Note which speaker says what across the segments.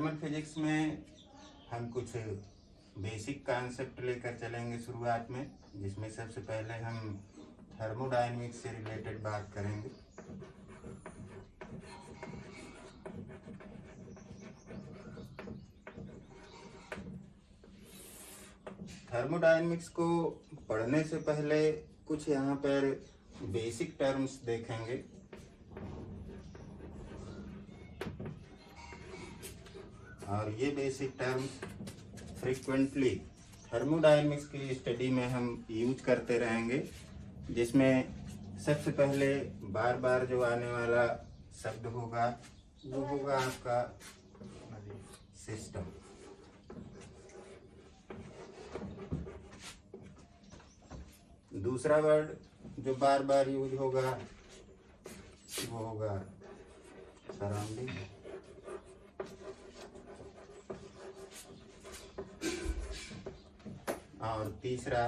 Speaker 1: Thermal physics में हम कुछ बेसिक कॉन्सेप्ट लेकर चलेंगे शुरुआत में, जिसमें सबसे पहले हम थर्मोडायनेमिक्स से रिलेटेड बात करेंगे। थर्मोडायनेमिक्स को पढ़ने से पहले कुछ यहाँ पर बेसिक टर्म्स देखेंगे। और ये बेसिक टर्म्स फ्रीक्वेंटली थर्मोडायनेमिक्स की स्टडी में हम यूज करते रहेंगे, जिसमें सबसे पहले बार बार जो आने वाला शब्द होगा वो होगा आपका सिस्टम। दूसरा वर्ड जो बार बार यूज होगा वो होगा सराउंडिंग। और तीसरा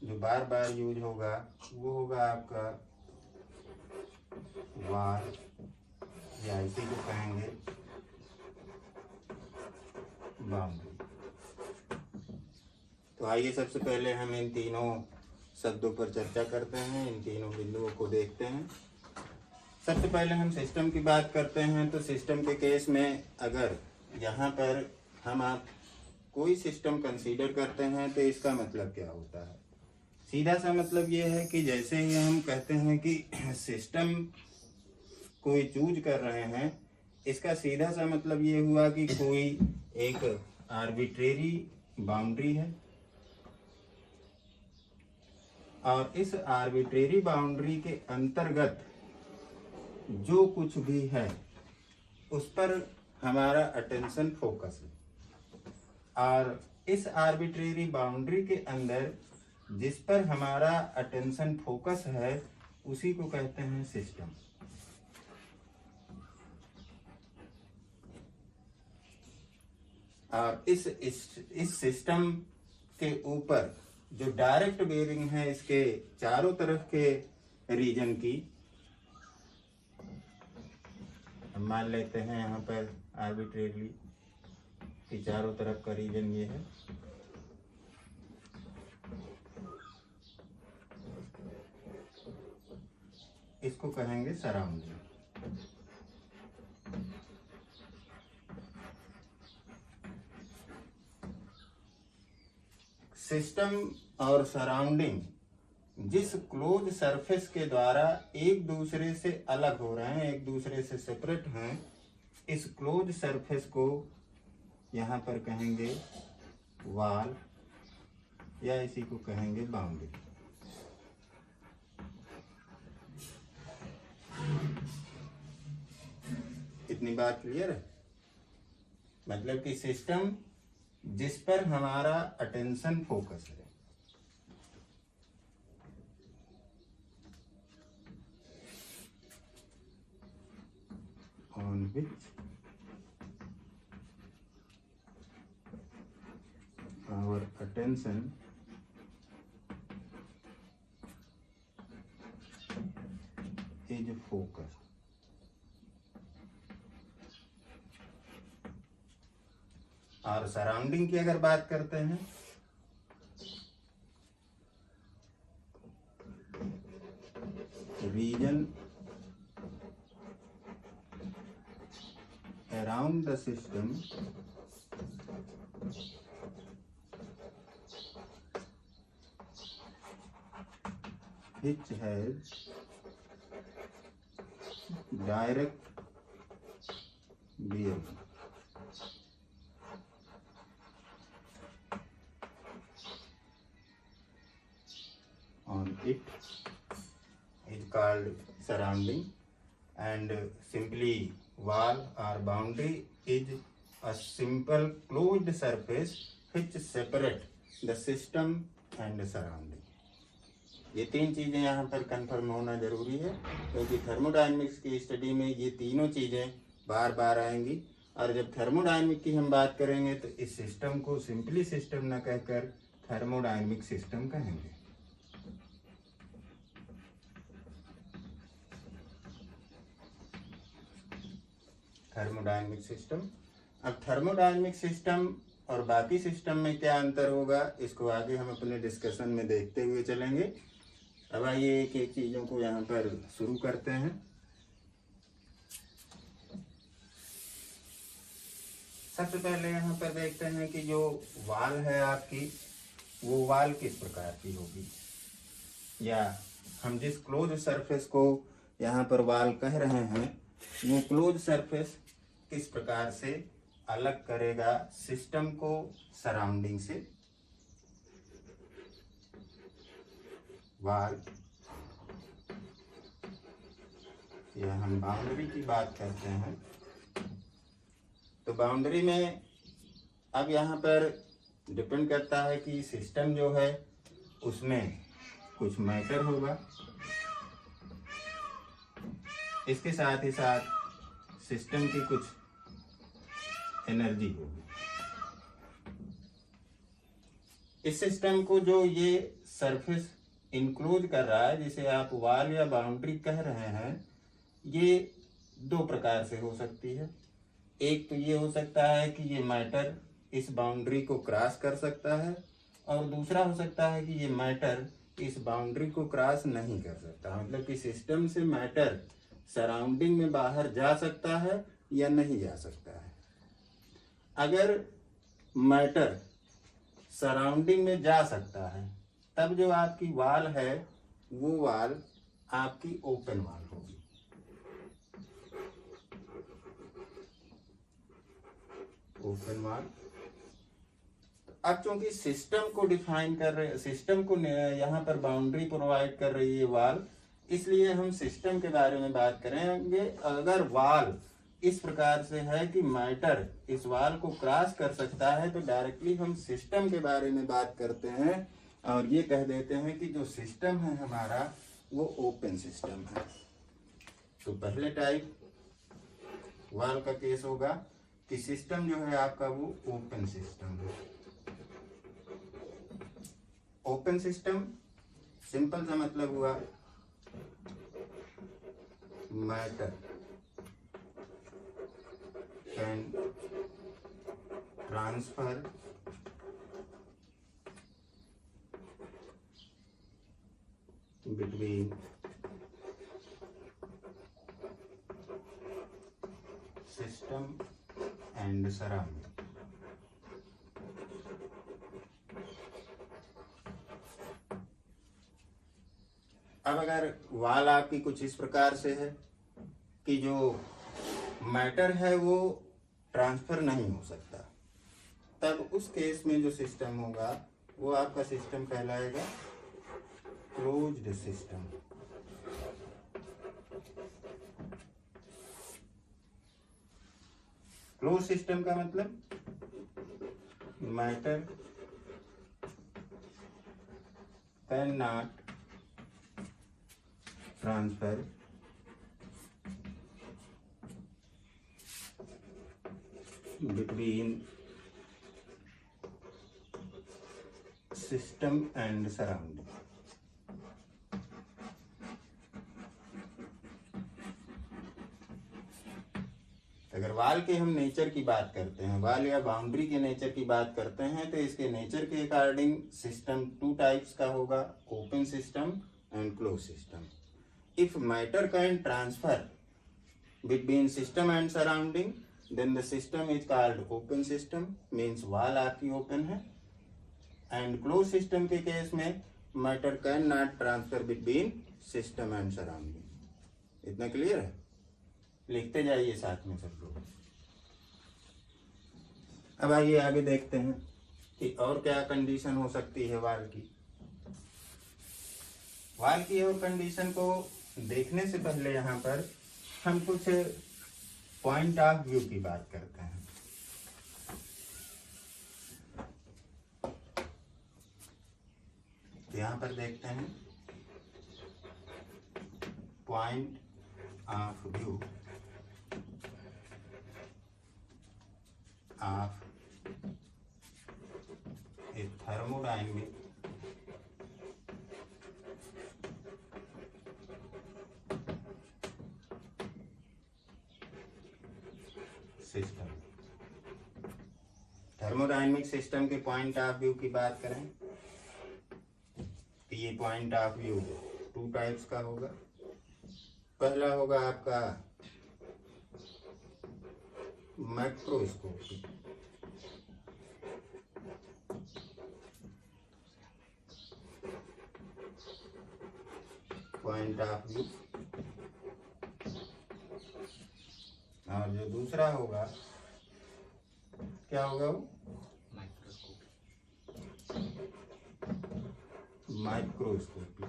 Speaker 1: जो बार बार यूज होगा वो होगा आपका वाल, या इसी को कहेंगे बाउंड्री। तो आइए सबसे पहले हम इन तीनों शब्दों पर चर्चा करते हैं, इन तीनों बिंदुओं को देखते हैं। सबसे पहले हम सिस्टम की बात करते हैं। तो सिस्टम के केस में अगर यहाँ पर हम आप कोई सिस्टम कंसीडर करते हैं तो इसका मतलब क्या होता है? सीधा सा मतलब ये है कि जैसे ही हम कहते हैं कि सिस्टम कोई चूज कर रहे हैं, इसका सीधा सा मतलब ये हुआ कि कोई एक आर्बिट्रेरी बाउंड्री है और इस आर्बिट्रेरी बाउंड्री के अंतर्गत जो कुछ भी है उस पर हमारा अटेंशन फोकस है। और इस आर्बिट्रेरी बाउंड्री के अंदर जिस पर हमारा अटेंशन फोकस है उसी को कहते हैं सिस्टम। और इस सिस्टम के ऊपर जो डायरेक्ट बेरिंग है इसके चारों तरफ के रीजन की, हम मान लेते हैं यहाँ पर आर्बिट्रेरली कि चारों तरफ का रीजन ये है। इसको कहेंगे सराउंडिंग। सिस्टम और सराउंडिंग जिस क्लोज सरफेस के द्वारा एक दूसरे से अलग हो रहे हैं, एक दूसरे से सेपरेट हैं, इस क्लोज सरफेस को यहाँ पर कहेंगे वॉल, या इसी को कहेंगे बाउंड्री। इतनी बात क्लियर है? मतलब कि सिस्टम जिस पर हमारा अटेंशन फोकस है, on which our attention is focused। और सराउंडिंग की अगर बात करते हैं reason around the system which has direct bearing on it is called surrounding, and simply wall or boundary is a simple closed surface which separate the system and surrounding। ये तीन चीजें यहाँ पर कंफर्म होना जरूरी है, क्योंकि थर्मोडायनेमिक्स की स्टडी में ये तीनों चीजें बार बार आएंगी। और जब थर्मोडायनेमिक की हम बात करेंगे तो इस सिस्टम को सिंपली सिस्टम न कहकर थर्मोडायनेमिक सिस्टम कहेंगे। Thermodynamic system. अब थर्मोडायनेमिक सिस्टम और बाकी सिस्टम में क्या अंतर होगा, इसको आगे हम अपने डिस्कशन में देखते हुए चलेंगे। अब आइए एक एक चीज़ों को यहाँ पर शुरू करते हैं। सबसे पहले यहाँ पर देखते हैं कि जो वाल है आपकी, वो वाल किस प्रकार की होगी, या हम जिस क्लोज सरफेस को यहाँ पर वाल कह रहे हैं, वो क्लोज सरफेस किस प्रकार से अलग करेगा सिस्टम को सराउंडिंग से। वाल, या हम बाउंड्री की बात करते हैं, तो बाउंड्री में अब यहाँ पर डिपेंड करता है कि सिस्टम जो है उसमें कुछ मैटर होगा, इसके साथ ही साथ सिस्टम की कुछ एनर्जी होगी। इस सिस्टम को जो ये सरफेस इंक्लोज कर रहा है, जिसे आप वॉल या बाउंड्री कह रहे हैं, ये दो प्रकार से हो सकती है। एक तो ये हो सकता है कि ये मैटर इस बाउंड्री को क्रॉस कर सकता है, और दूसरा हो सकता है कि ये मैटर इस बाउंड्री को क्रॉस नहीं कर सकता। मतलब कि सिस्टम से मैटर सराउंडिंग में बाहर जा सकता है या नहीं जा सकता है। अगर मैटर सराउंडिंग में जा सकता है, तब जो आपकी वाल है वो वाल आपकी ओपन वाल होगी। ओपन वाल। अब चूंकि सिस्टम को डिफाइन कर रहे, सिस्टम को यहाँ पर बाउंड्री प्रोवाइड कर रही है वाल, इसलिए हम सिस्टम के बारे में बात करेंगे। अगर वाल इस प्रकार से है कि मैटर इस वाल को क्रॉस कर सकता है, तो डायरेक्टली हम सिस्टम के बारे में बात करते हैं और ये कह देते हैं कि जो सिस्टम है हमारा वो ओपन सिस्टम है। तो पहले टाइप वाल का केस होगा कि सिस्टम जो है आपका वो ओपन सिस्टम है। ओपन सिस्टम सिंपल सा मतलब हुआ matter can transfer between system and surrounding। अब अगर वाल आपकी कुछ इस प्रकार से है कि जो मैटर है वो ट्रांसफर नहीं हो सकता, तब उस केस में जो सिस्टम होगा वो आपका सिस्टम कहलाएगा क्लोज्ड सिस्टम। क्लोज सिस्टम का मतलब matter can not transfer between system and surrounding। अगर वाल के हम नेचर की बात करते हैं, वाल या बाउंड्री के नेचर की बात करते हैं, तो इसके नेचर के अकॉर्डिंग सिस्टम टू टाइप्स का होगा, open system and close system. If matter can transfer between system and surrounding, then the system is called open system, means wall आपकी open है। and closed system के case में matter can not transfer between system and surrounding। इतना clear है? लिखते जाइए साथ में सब लोग। अब आइए आगे देखते हैं कि और क्या कंडीशन हो सकती है वाल की। वाल की और कंडीशन को देखने से पहले यहाँ पर हम कुछ पॉइंट ऑफ व्यू की बात करते हैं। यहां पर देखते हैं point of view of A thermodynamic system. Thermodynamic system के पॉइंट ऑफ व्यू की बात करें तो ये पॉइंट ऑफ व्यू 2 टाइप्स का होगा। पहला होगा आपका मैक्रोस्कोपिक, पॉइंट ऑफ व्यू, और जो दूसरा होगा क्या होगा वो माइक्रोस्कोपिक।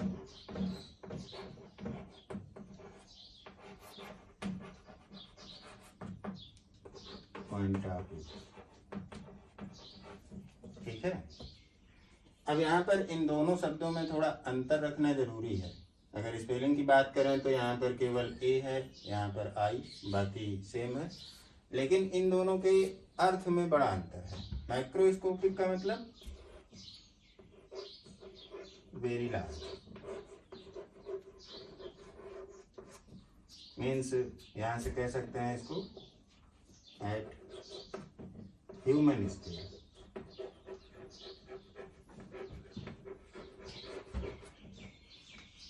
Speaker 1: पॉइंट ऑफ व्यू, ठीक है। अब यहाँ पर इन दोनों शब्दों में थोड़ा अंतर रखना जरूरी है। अगर स्पेलिंग की बात करें तो यहाँ पर केवल ए है, यहाँ पर आई, बाकी सेम है, लेकिन इन दोनों के अर्थ में बड़ा अंतर है। माइक्रोस्कोपिक का मतलब वेरी लार्ज, मीन्स यहाँ से कह सकते हैं इसको एट ह्यूमन स्केल।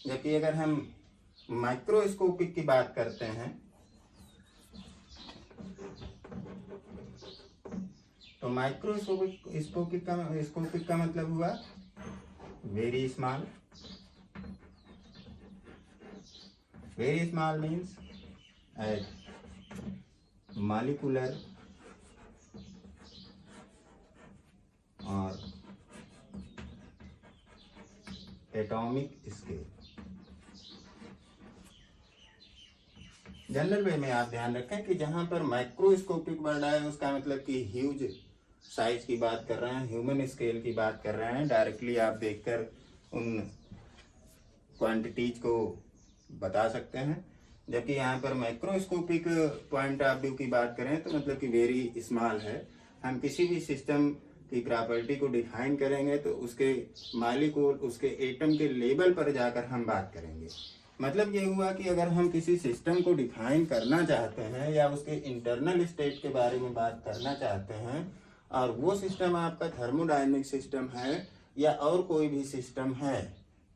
Speaker 1: जबकि अगर हम माइक्रोस्कोपिक की बात करते हैं तो माइक्रोस्कोपिक का मतलब हुआ very small. Very small means at molecular और एटॉमिक स्केल। जनरल वे में आप ध्यान रखें कि जहां पर माइक्रोस्कोपिक वर्ड आए उसका मतलब कि ह्यूज साइज की बात कर रहे हैं, ह्यूमन स्केल की बात कर रहे हैं। डायरेक्टली आप देखकर उन क्वांटिटीज को बता सकते हैं। जबकि यहाँ पर माइक्रोस्कोपिक पॉइंट ऑफ व्यू की बात करें तो मतलब कि वेरी स्मॉल है। हम किसी भी सिस्टम की प्रॉपर्टी को डिफाइन करेंगे तो उसके मॉलिक्यूल, उसके एटम के लेवल पर जाकर हम बात करेंगे। मतलब ये हुआ कि अगर हम किसी सिस्टम को डिफाइन करना चाहते हैं या उसके इंटरनल स्टेट के बारे में बात करना चाहते हैं और वो सिस्टम आपका थर्मोडायनेमिक सिस्टम है या और कोई भी सिस्टम है,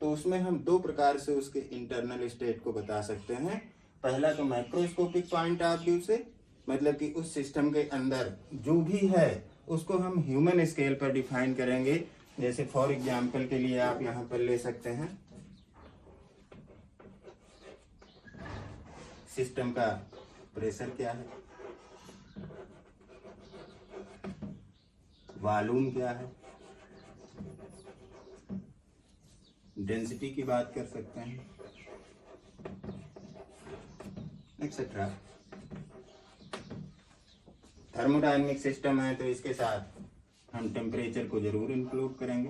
Speaker 1: तो उसमें हम 2 प्रकार से उसके इंटरनल स्टेट को बता सकते हैं। पहला तो माइक्रोस्कोपिक पॉइंट ऑफ व्यू से, मतलब कि उस सिस्टम के अंदर जो भी है उसको हम ह्यूमन स्केल पर डिफाइन करेंगे। जैसे फॉर एग्जाम्पल के लिए आप यहाँ पर ले सकते हैं सिस्टम का प्रेशर क्या है, वॉल्यूम क्या है, डेंसिटी की बात कर सकते हैं, एक्सेट्रा। थर्मोडायनेमिक सिस्टम है तो इसके साथ हम टेम्परेचर को जरूर इंक्लूड करेंगे।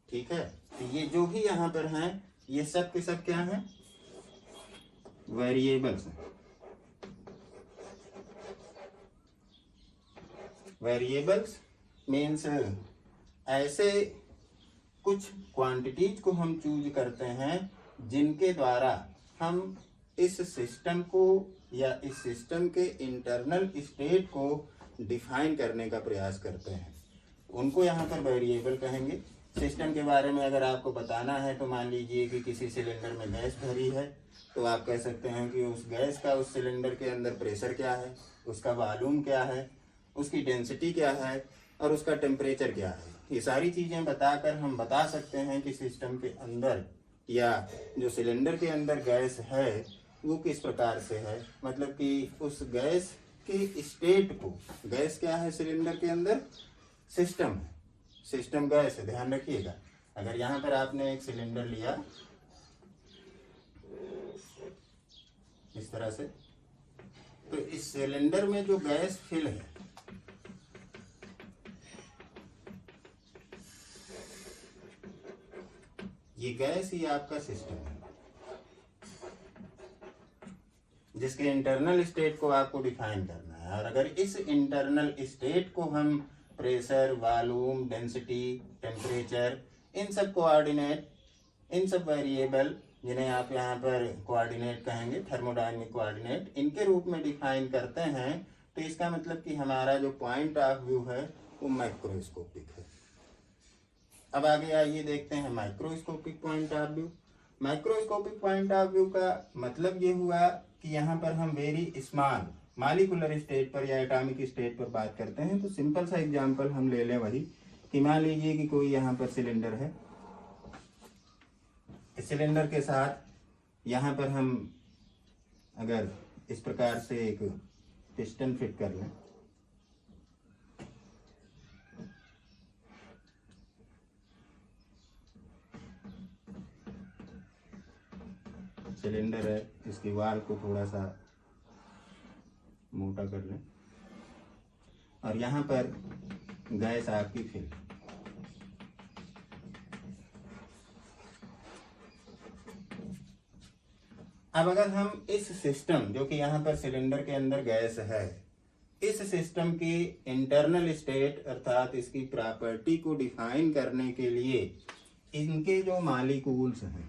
Speaker 1: ठीक है, तो ये जो भी यहाँ पर हैं ये सब के सब क्या हैं, वेरिएबल्स हैं। वेरिएबल्स मीन्स ऐसे कुछ क्वांटिटीज को हम चूज करते हैं जिनके द्वारा हम इस सिस्टम को या इस सिस्टम के इंटरनल स्टेट को डिफाइन करने का प्रयास करते हैं। उनको यहाँ पर वेरिएबल कहेंगे। सिस्टम के बारे में अगर आपको बताना है तो मान लीजिए कि किसी सिलेंडर में गैस भरी है, तो आप कह सकते हैं कि उस गैस का उस सिलेंडर के अंदर प्रेशर क्या है, उसका वॉल्यूम क्या है, उसकी डेंसिटी क्या है और उसका टेम्परेचर क्या है। ये सारी चीज़ें बताकर हम बता सकते हैं कि सिस्टम के अंदर या जो सिलेंडर के अंदर गैस है वो किस प्रकार से है। मतलब कि उस गैस की स्टेट को, गैस क्या है सिलेंडर के अंदर, सिस्टम है, सिस्टम गैस है, ध्यान रखिएगा। अगर यहाँ पर आपने एक सिलेंडर लिया इस तरह से, तो इस सिलेंडर में जो गैस फिल है ये गैस ही आपका सिस्टम है जिसके इंटरनल स्टेट को आपको डिफाइन करना है। और अगर इस इंटरनल स्टेट को हम प्रेशर, वॉल्यूम, डेंसिटी, टेम्परेचर, इन सब कोऑर्डिनेट इन सब वेरिएबल जिन्हें आप यहाँ पर कोऑर्डिनेट कहेंगे, थर्मोडायनेमिक कोऑर्डिनेट, इनके रूप में डिफाइन करते हैं, तो इसका मतलब कि हमारा जो पॉइंट ऑफ व्यू है वो माइक्रोस्कोपिक है। अब आगे आइए देखते हैं microscopic point of view. Microscopic point of view का मतलब ये हुआ कि यहाँ पर हम वेरी स्मॉल मॉलिक्यूलर स्टेट पर या एटॉमिक स्टेट पर बात करते हैं। तो सिंपल सा एग्जांपल हम ले लें वही कि मान लीजिए कि कोई यहाँ पर सिलेंडर है, इस सिलेंडर के साथ यहाँ पर हम अगर इस प्रकार से एक पिस्टन फिट कर लें, सिलेंडर है, इसकी वाल को थोड़ा सा मोटा कर लें और यहाँ पर गैस आपकी फिल, अब अगर हम इस सिस्टम जो कि यहाँ पर सिलेंडर के अंदर गैस है, इस सिस्टम की इंटरनल स्टेट अर्थात इसकी प्रॉपर्टी को डिफाइन करने के लिए इनके जो मॉलिक्यूल्स हैं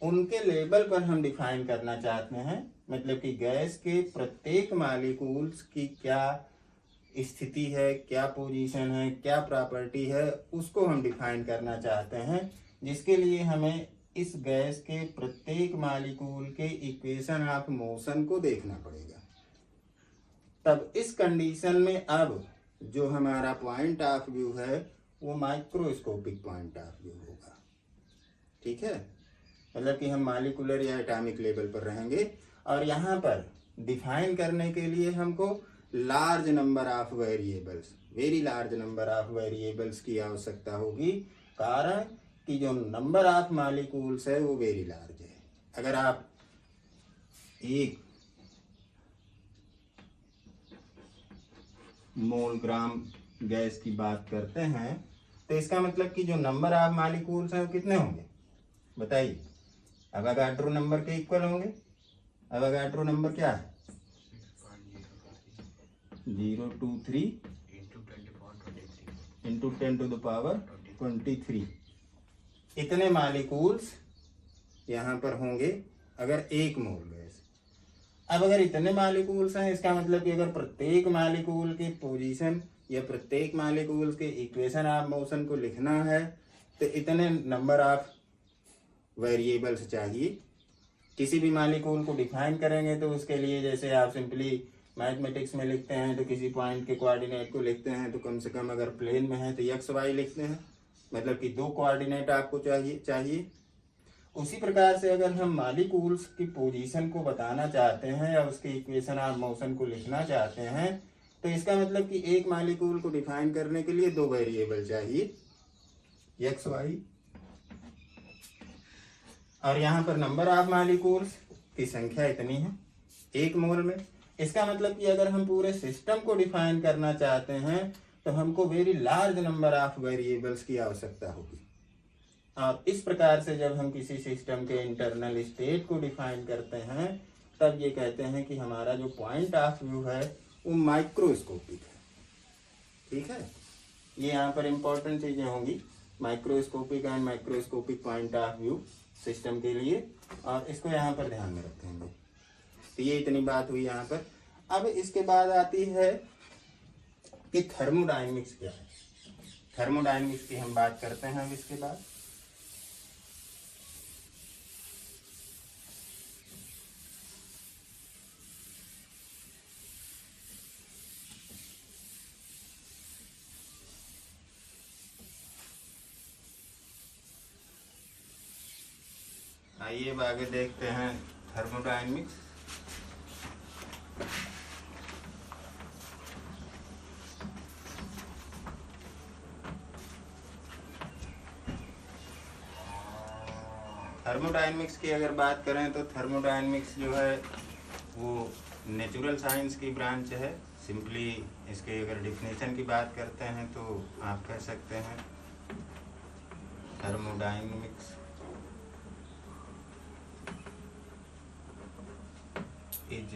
Speaker 1: उनके लेवल पर हम डिफाइन करना चाहते हैं, मतलब कि गैस के प्रत्येक मॉलिक्यूल्स की क्या स्थिति है, क्या पोजीशन है, क्या प्रॉपर्टी है, उसको हम डिफाइन करना चाहते हैं, जिसके लिए हमें इस गैस के प्रत्येक मॉलिक्यूल के इक्वेशन ऑफ मोशन को देखना पड़ेगा। तब इस कंडीशन में अब जो हमारा पॉइंट ऑफ व्यू है वो माइक्रोस्कोपिक पॉइंट ऑफ व्यू होगा। ठीक है, मतलब कि हम मॉलिक्यूलर या एटॉमिक लेवल पर रहेंगे और यहाँ पर डिफाइन करने के लिए हमको large number of variables, very large number of variables की आवश्यकता होगी, कारण कि जो नंबर ऑफ मॉलिक्यूल्स है वो वेरी लार्ज है। अगर आप एक मोल ग्राम गैस की बात करते हैं तो इसका मतलब कि जो नंबर ऑफ मॉलिक्यूल्स हैं वो कितने होंगे बताइए? अवोगाड्रो नंबर के इक्वल होंगे। अवोगाड्रो नंबर क्या है? 023 इंटू 10 टू द पावर 23। इतने मॉलिक्यूल्स यहाँ पर होंगे अगर एक मोल गैस। अब अगर इतने मॉलिक्यूल्स हैं, इसका मतलब कि अगर प्रत्येक मॉलिक्यूल की पोजीशन या प्रत्येक मॉलिक्यूल के इक्वेशन ऑफ मोशन को लिखना है तो इतने नंबर ऑफ वेरिएबल्स चाहिए। किसी भी मॉलिक्यूल को डिफाइन करेंगे तो उसके लिए जैसे आप सिंपली मैथमेटिक्स में लिखते हैं तो किसी पॉइंट के कोऑर्डिनेट को लिखते हैं तो कम से कम अगर प्लेन में है तो एक्स वाई लिखते हैं, मतलब कि दो कोऑर्डिनेट आपको चाहिए। उसी प्रकार से अगर हम मॉलिक्यूल्स की पोजीशन को बताना चाहते हैं या उसके इक्वेशन ऑफ मोशन को लिखना चाहते हैं तो इसका मतलब कि एक मॉलिक्यूल को डिफाइन करने के लिए दो वेरिएबल चाहिए, एक्स वाई, और यहाँ पर नंबर ऑफ मॉलिक्यूल्स की संख्या इतनी है एक मोल में। इसका मतलब कि अगर हम पूरे सिस्टम को डिफाइन करना चाहते हैं तो हमको very large number of variables की आवश्यकता होगी। और इस प्रकार से जब हम किसी सिस्टम के इंटरनल स्टेट को डिफाइन करते हैं तब ये कहते हैं कि हमारा जो पॉइंट ऑफ व्यू है वो माइक्रोस्कोपिक है। ठीक है, ये यहाँ पर इंपॉर्टेंट चीजें होंगी, microscopic and microscopic point of view system के लिए, और इसको यहाँ पर ध्यान में रखेंगे। तो ये इतनी बात हुई यहाँ पर। अब इसके बाद आती है कि थर्मोडायनेमिक्स क्या है। थर्मोडायनेमिक्स की हम बात करते हैं अब इसके बाद। आइए अब आगे देखते हैं थर्मोडायनेमिक्स। थर्मोडायनेमिक्स की अगर बात करें तो थर्मोडायनेमिक्स जो है वो नेचुरल साइंस की ब्रांच है। सिंपली इसके अगर डिफिनेशन की बात करते हैं तो आप कह सकते हैं thermodynamics is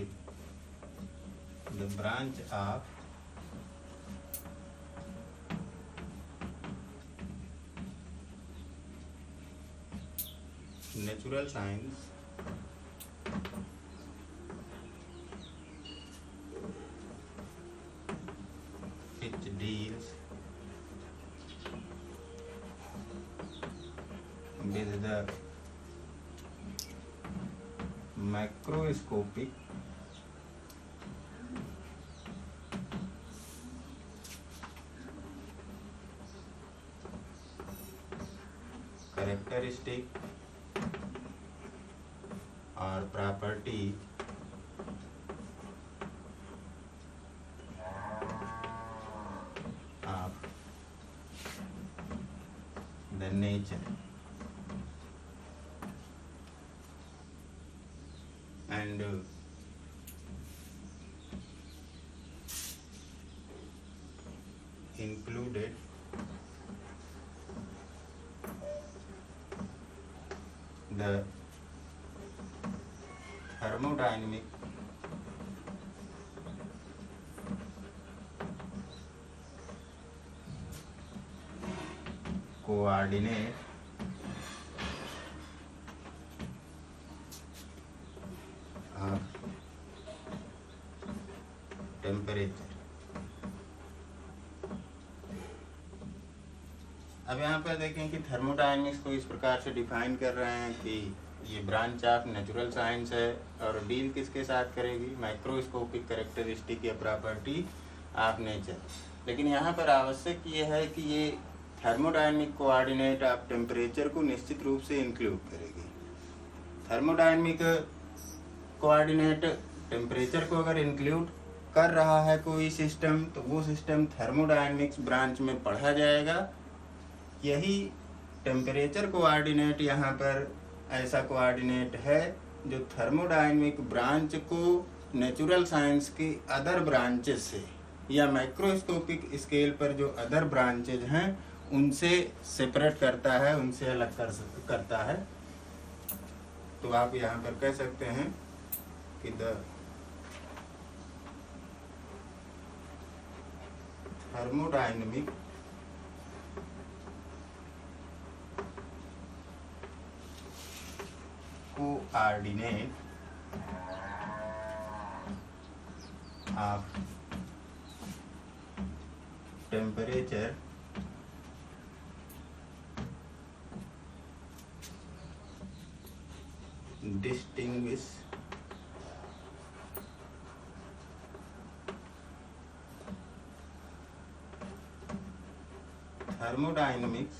Speaker 1: the branch of natural science which deals with the macroscopic characteristic or property of the nature and included the thermodynamic coordinate of temperature। अब यहाँ पर देखें कि थर्मोडायनेमिक्स को इस प्रकार से डिफाइन कर रहे हैं कि ये ब्रांच ऑफ नेचुरल साइंस है और डील किसके साथ करेगी, माइक्रोस्कोपिक कैरेक्टरिस्टिक या प्रॉपर्टी ऑफ नेचर। लेकिन यहाँ पर आवश्यक ये है कि ये थर्मोडायनेमिक कोऑर्डिनेट ऑफ टेम्परेचर को निश्चित रूप से इंक्लूड करेगी। थर्मोडायनेमिक कोऑर्डिनेट टेम्परेचर को अगर इंक्लूड कर रहा है कोई सिस्टम, तो वो सिस्टम थर्मोडायनेमिक्स ब्रांच में पढ़ा जाएगा। यही टेम्परेचर कोऑर्डिनेट यहाँ पर ऐसा कोऑर्डिनेट है जो थर्मोडायनेमिक ब्रांच को नेचुरल साइंस की अदर ब्रांचेस से या माइक्रोस्कोपिक स्केल पर जो अदर ब्रांचेज हैं उनसे सेपरेट करता है, उनसे अलग करता है। तो आप यहाँ पर कह सकते हैं कि the thermodynamic coordinate of temperature distinguish thermodynamics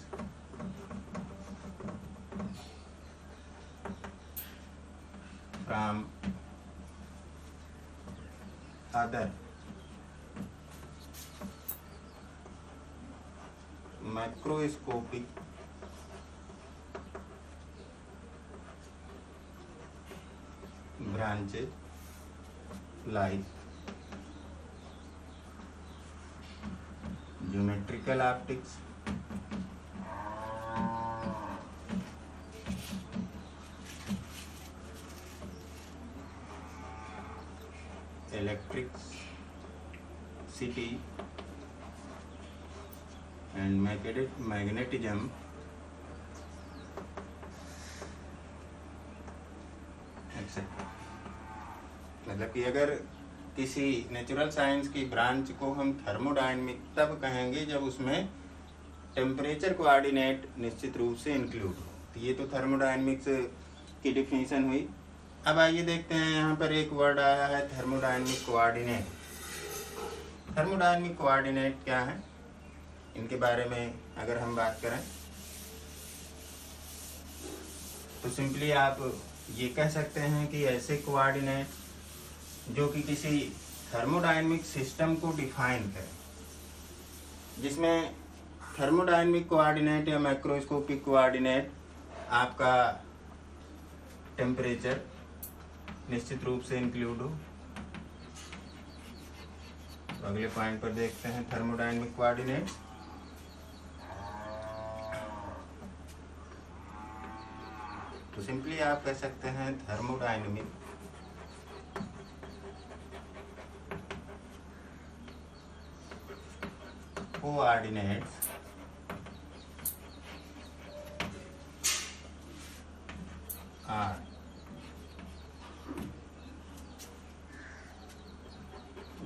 Speaker 1: from other macroscopic branches like geometrical optics, electricity and magnetism, etc. मतलब कि अगर किसी नेचुरल साइंस की ब्रांच को हम थर्मोडायनेमिक तब कहेंगे जब उसमें टेम्परेचर कोऑर्डिनेट निश्चित रूप से इंक्लूड हो। तो ये तो थर्मोडायनेमिक्स की डिफिनीशन हुई। अब आइए देखते हैं, यहाँ पर एक वर्ड आया है थर्मोडायनेमिक कोऑर्डिनेट। थर्मोडायनेमिक कोऑर्डिनेट क्या है, इनके बारे में अगर हम बात करें तो सिंपली आप ये कह सकते हैं कि ऐसे कोऑर्डिनेट जो कि किसी थर्मोडायनेमिक सिस्टम को डिफाइन करें, जिसमें थर्मोडायनेमिक कोऑर्डिनेट या मैक्रोस्कोपिक कोऑर्डिनेट आपका टेम्परेचर निश्चित रूप से इंक्लूड हो। तो अगले पॉइंट पर देखते हैं थर्मोडायनेमिक कोऑर्डिनेट। तो सिंपली आप कह सकते हैं thermodynamic coordinates are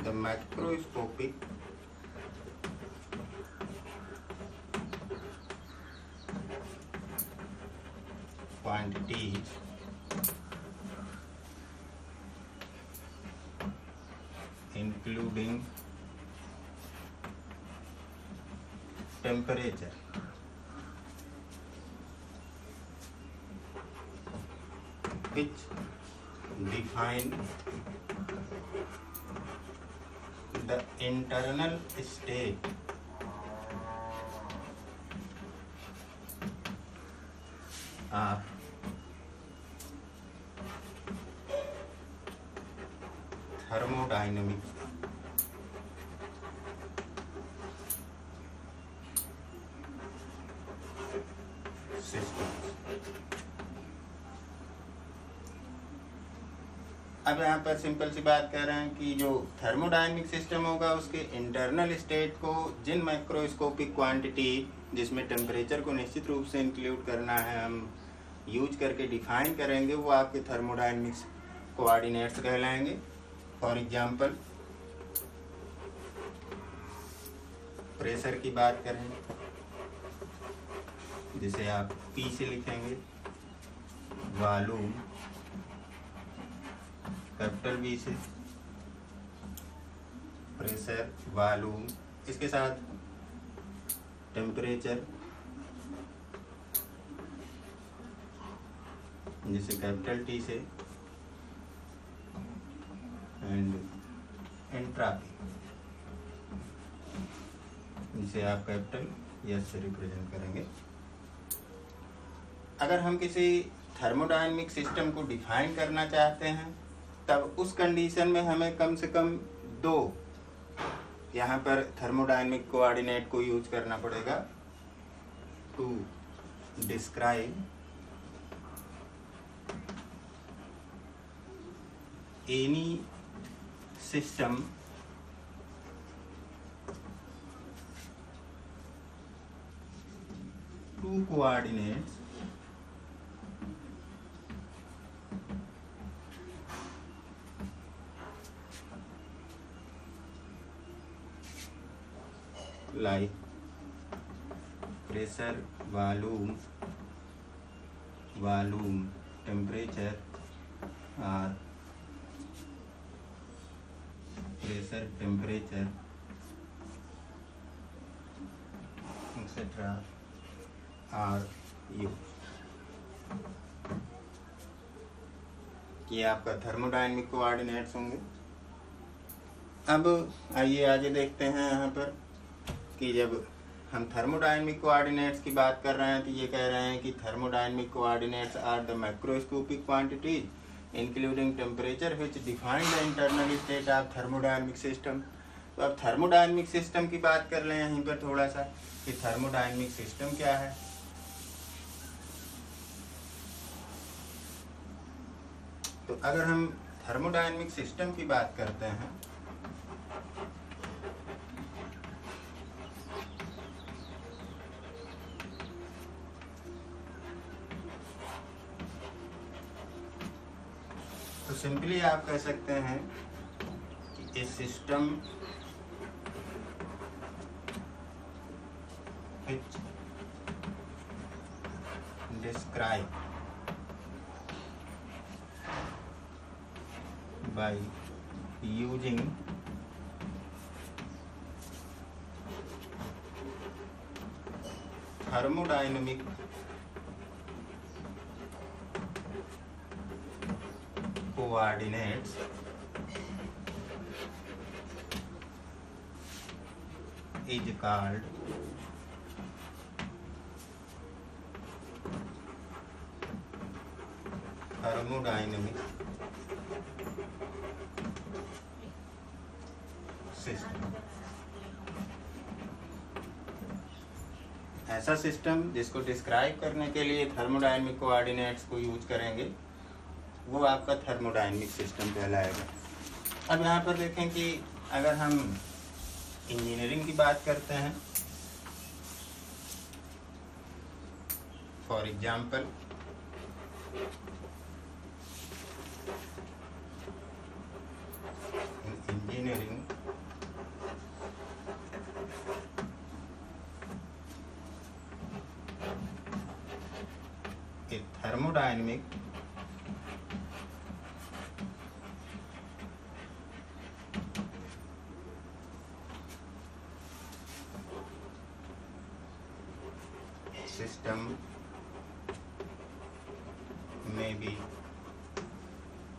Speaker 1: the macroscopic quantities including temperature, which define the internal state of thermodynamic systems. अब यहाँ पर सिंपल सी बात कह रहे हैं कि जो थर्मोडायनेमिक सिस्टम होगा उसके इंटरनल स्टेट को जिन माइक्रोस्कोपिक क्वांटिटी जिसमें टेम्परेचर को निश्चित रूप से इंक्लूड करना है हम यूज करके डिफाइन करेंगे, वो आपके थर्मोडायनेमिक्स कोऑर्डिनेट्स कहलाएंगे। फॉर एग्जांपल प्रेशर की बात करें जिसे आप P से लिखेंगे, वॉल्यूम कैपिटल V से, प्रेशर वॉल्यूम, इसके साथ टेम्परेचर जिसे कैपिटल T से, एंड एंट्रॉपी जिसे आप कैपिटल S से रिप्रेजेंट करेंगे। अगर हम किसी थर्मोडायनेमिक सिस्टम को डिफाइन करना चाहते हैं तब उस कंडीशन में हमें कम से कम दो यहाँ पर थर्मोडायनेमिक कोऑर्डिनेट को यूज करना पड़ेगा to describe any system two coordinates like pressure, volume, temperature, or pressure, temperature, etc. are used। ये आपका थर्मोडायनेमिक कोऑर्डिनेट्स होंगे। अब आइए आगे देखते हैं यहाँ पर कि जब हम थर्मोडायनेमिक कोऑर्डिनेट्स की बात कर रहे हैं तो ये कह रहे हैं कि thermodynamic coordinates are the macroscopic quantities including temperature which define the internal state of thermodynamic system. तो अब थर्मोडायनेमिक सिस्टम की बात कर लें यहीं पर थोड़ा सा कि थर्मोडायनेमिक सिस्टम क्या है। तो अगर हम थर्मोडायनेमिक सिस्टम की बात करते हैं तो सिंपली आप कह सकते हैं कि a system which described by using thermodynamic coordinates is called thermodynamic system. ऐसा सिस्टम जिसको डिस्क्राइब करने के लिए थर्मोडायनेमिक कोऑर्डिनेट्स को यूज करेंगे वो आपका थर्मोडायनेमिक सिस्टम कहलाएगा। अब यहाँ पर देखें कि अगर हम इंजीनियरिंग की बात करते हैं, for example engineering, a thermodynamic system में भी,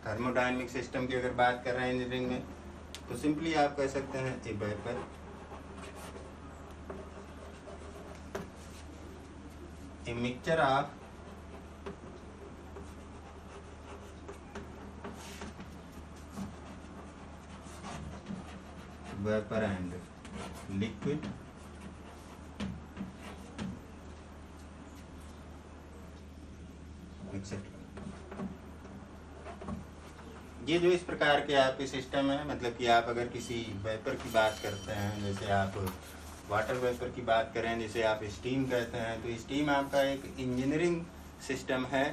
Speaker 1: थर्मोडायनेमिक सिस्टम की अगर बात कर रहे हैं इंजीनियरिंग में तो सिंपली आप कह सकते हैं ए vapour a mixture of vapour and liquid etcetera. ये जो इस प्रकार के आपके सिस्टम है, मतलब कि आप अगर किसी वेपर की बात करते हैं, जैसे आप वाटर वेपर की बात करें, जैसे आप स्टीम कहते हैं, तो स्टीम आपका एक इंजीनियरिंग सिस्टम है।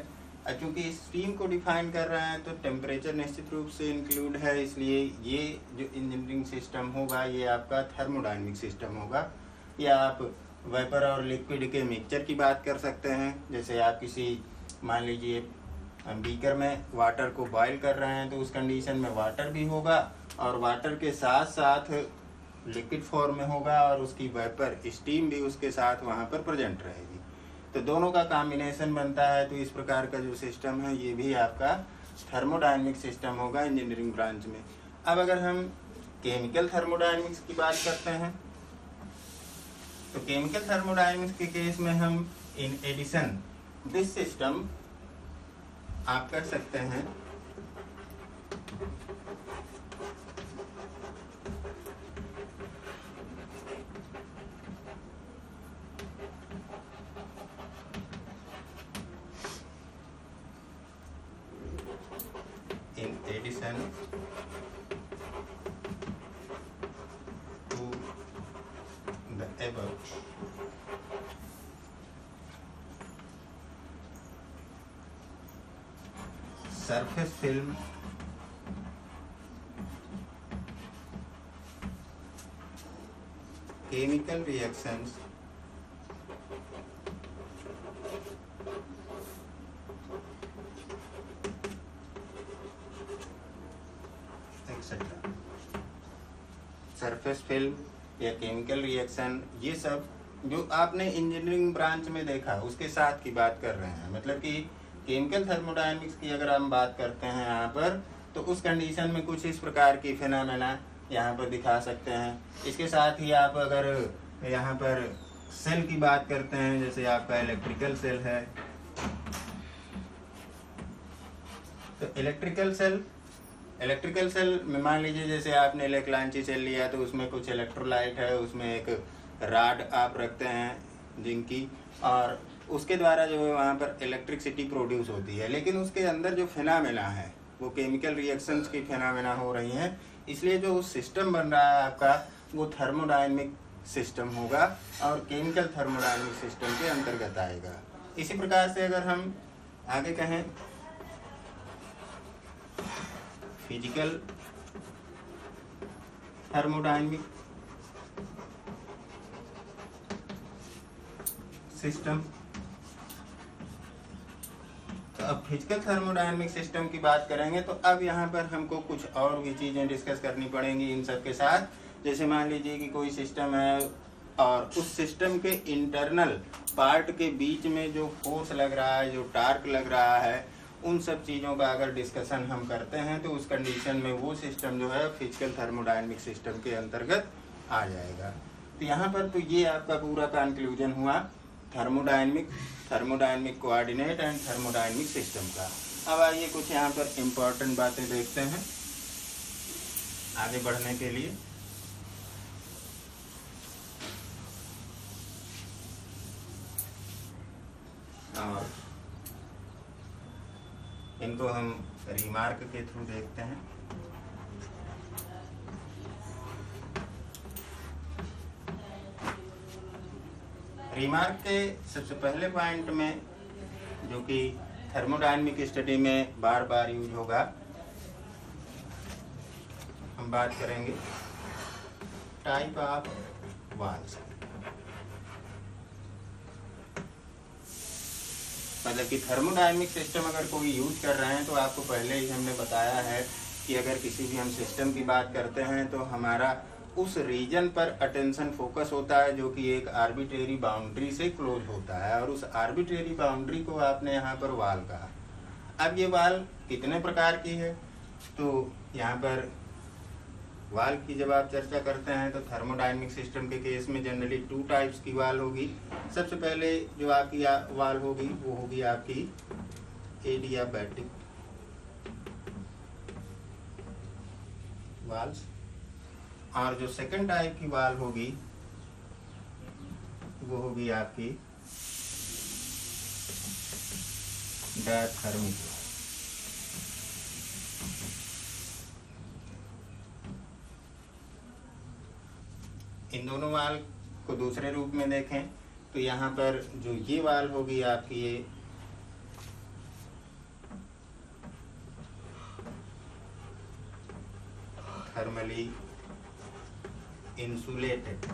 Speaker 1: क्योंकि स्टीम को डिफाइन कर रहे हैं तो टेम्परेचर निश्चित रूप से इंक्लूड है, इसलिए ये जो इंजीनियरिंग सिस्टम होगा ये आपका थर्मोडायनेमिक सिस्टम होगा। या आप वेपर और लिक्विड के मिक्सचर की बात कर सकते हैं, जैसे आप किसी मान लीजिए बीकर में वाटर को बॉईल कर रहे हैं तो उस कंडीशन में वाटर भी होगा और वाटर के साथ साथ लिक्विड फॉर्म में होगा और उसकी वेपर स्टीम भी उसके साथ वहाँ पर प्रेजेंट रहेगी, तो दोनों का कॉम्बिनेशन बनता है। तो इस प्रकार का जो सिस्टम है ये भी आपका थर्मोडायनेमिक सिस्टम होगा इंजीनियरिंग ब्रांच में। अब अगर हम केमिकल थर्मोडायनेमिक्स की बात करते हैं तो केमिकल थर्मोडायनेमिक्स के केस में हम इन एडिशन दिस सिस्टम आप कर सकते हैं in addition to the above surface film chemical reactions etcetera. Surface film या केमिकल रिएक्शन, ये सब जो आपने इंजीनियरिंग ब्रांच में देखा उसके साथ की बात कर रहे हैं। मतलब कि केमिकल थर्मोडायनेमिक्स की अगर हम बात करते हैं यहाँ पर, तो उस कंडीशन में कुछ इस प्रकार की फिनोमेना यहाँ पर दिखा सकते हैं। इसके साथ ही आप अगर यहाँ पर सेल की बात करते हैं, जैसे आपका इलेक्ट्रिकल सेल है, तो इलेक्ट्रिकल सेल में मान लीजिए जैसे आपने लेक्लांची सेल लिया तो उसमें कुछ इलेक्ट्रोलाइट है, उसमें एक राड आप रखते हैं जिनकी, और उसके द्वारा जो है वहाँ पर इलेक्ट्रिसिटी प्रोड्यूस होती है। लेकिन उसके अंदर जो फिनोमेना है वो केमिकल रिएक्शंस की फिनोमेना हो रही हैं, इसलिए जो सिस्टम बन रहा है आपका वो थर्मोडायनेमिक सिस्टम होगा और केमिकल थर्मोडायनेमिक सिस्टम के अंतर्गत आएगा। इसी प्रकार से अगर हम आगे कहें फिजिकल थर्मोडायनेमिक सिस्टम, तो अब फिजिकल थर्मोडायनेमिक सिस्टम की बात करेंगे तो अब यहाँ पर हमको कुछ और भी चीज़ें डिस्कस करनी पड़ेंगी इन सब के साथ। जैसे मान लीजिए कि कोई सिस्टम है और उस सिस्टम के इंटरनल पार्ट के बीच में जो फोर्स लग रहा है, जो टार्क लग रहा है, उन सब चीज़ों का अगर डिस्कशन हम करते हैं तो उस कंडीशन में वो सिस्टम जो है फिजिकल थर्मोडायनेमिक सिस्टम के अंतर्गत आ जाएगा। तो यहाँ पर तो ये आपका पूरा कंक्लूजन हुआ thermodynamic coordinate and thermodynamic system का। अब आइए कुछ यहाँ पर इम्पोर्टेंट बातें देखते हैं आगे बढ़ने के लिए। और इनको हम रिमार्क के थ्रू देखते हैं। रिमार्क के सबसे पहले पॉइंट में जो कि थर्मोडायनेमिक स्टडी में बार बार यूज होगा। हम बात करेंगे टाइप ऑफ वाल्स। मतलब कि थर्मोडायनेमिक सिस्टम अगर कोई यूज कर रहे हैं तो आपको पहले ही हमने बताया है कि अगर किसी भी हम सिस्टम की बात करते हैं तो हमारा उस रीजन पर अटेंशन फोकस होता है जो कि एक आर्बिट्रेरी बाउंड्री से क्लोज होता है, और उस आर्बिट्रेरी बाउंड्री को आपने यहाँ पर वाल कहा। अब ये वाल कितने प्रकार की है, तो यहाँ पर वाल की जब आप चर्चा करते हैं तो थर्मोडायनेमिक सिस्टम के केस में जनरली 2 टाइप्स की वाल होगी। सबसे पहले जो आपकी वाल होगी वो होगी आपकी एडियाबैटिक वाल्स, और जो सेकंड टाइप की वाल होगी वो होगी आपकी डायथर्मिक वाल। इन दोनों वाल को दूसरे रूप में देखें तो यहाँ पर जो ये वाल होगी आपकी ये थर्मली इंसुलेटेड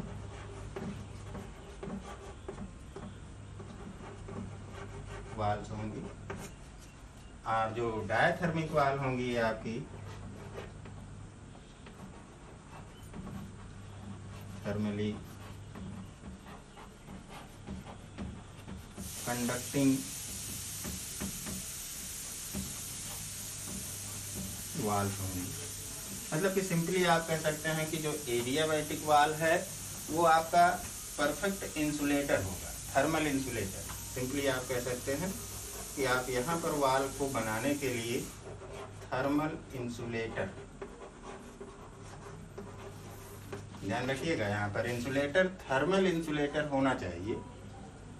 Speaker 1: वाल्स होंगी, और जो डायथर्मिक वाल होंगी ये आपकी थर्मली कंडक्टिंग वाल्स होंगी। मतलब कि सिंपली आप कह सकते हैं कि जो एडियाबैटिक वाल है वो आपका परफेक्ट इंसुलेटर होगा, थर्मल इंसुलेटर। सिंपली आप कह सकते हैं कि आप यहाँ पर वाल को बनाने के लिए थर्मल इंसुलेटर, ध्यान रखिएगा यहाँ पर इंसुलेटर थर्मल इंसुलेटर होना चाहिए,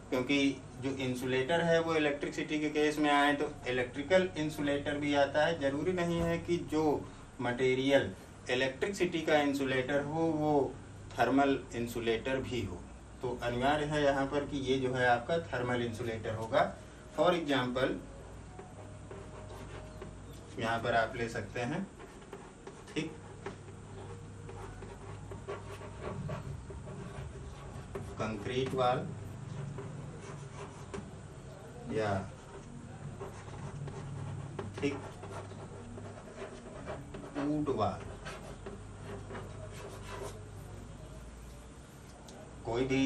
Speaker 1: क्योंकि जो इंसुलेटर है वो इलेक्ट्रिसिटी के केस में आए तो इलेक्ट्रिकल इंसुलेटर भी आता है। जरूरी नहीं है कि जो मटेरियल इलेक्ट्रिसिटी का इंसुलेटर हो वो थर्मल इंसुलेटर भी हो, तो अनिवार्य है यहाँ पर कि ये जो है आपका थर्मल इंसुलेटर होगा। फॉर एग्जाम्पल यहाँ पर आप ले सकते हैं थिक कंक्रीट वाल या थिक वुड वाल। कोई भी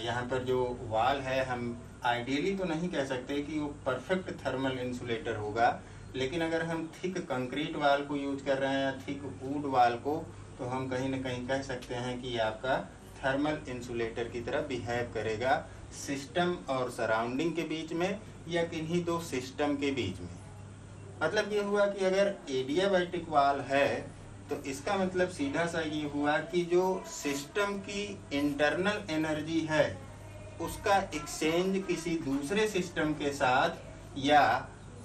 Speaker 1: यहाँ पर जो वाल है हम आइडियली तो नहीं कह सकते कि वो परफेक्ट थर्मल इंसुलेटर होगा, लेकिन अगर हम थिक कंक्रीट वाल को यूज कर रहे हैं या थिक वुड वाल को, तो हम कहीं ना कहीं कह सकते हैं कि आपका थर्मल इंसुलेटर की तरह बिहेव करेगा सिस्टम और सराउंडिंग के बीच में या किन्हीं दो सिस्टम के बीच में। मतलब ये हुआ कि अगर एडियाबैटिक वाल है तो इसका मतलब सीधा सा ये हुआ कि जो सिस्टम की इंटरनल एनर्जी है उसका एक्सचेंज किसी दूसरे सिस्टम के साथ या